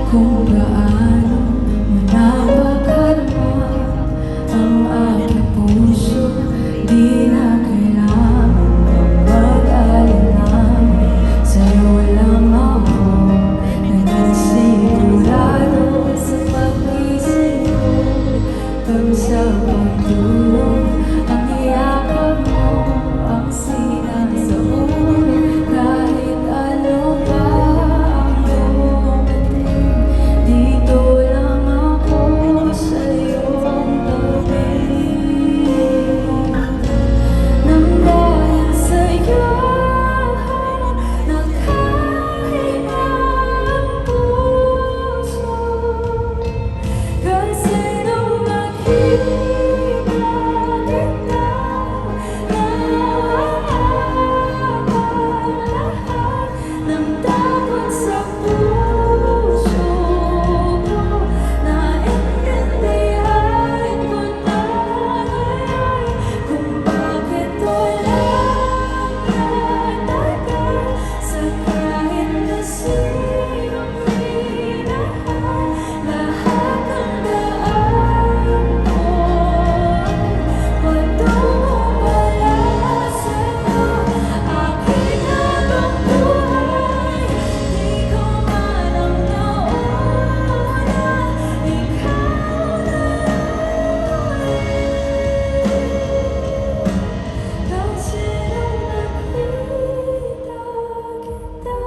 kung gaano mo napakalma ang aking puso. Di na kailangan ng mag-alinlangan, sa'yo lang ako nagsigurado. Sa pag-isip ko hanggang sa pagtulog, ang yakap mo ang sinasabi. Kahit ano pa ang dumating, dito lang ako sa iyong tabi. Nang dahil sa'yo nakahinga ang puso, kasi nung nakita kita, lahat ng takot sa puso ko, naintindihan ko na ngayon kung bakit walang natagal sa kahit na sinong minahal. Lahat ng daan ko patungo pala sa'yo. Aking habang buhay, di ko man ang nauna, ikaw na kasi nung nakita kita,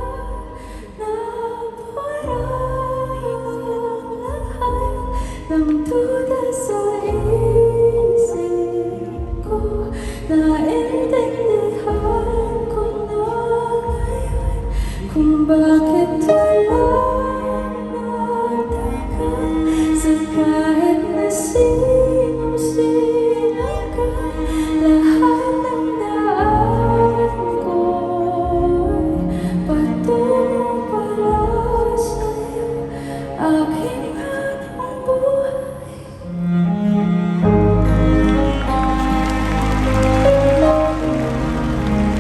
naparang lahat ng duda sa isip ko. Naintindihan ko na ngayon kung bakit wala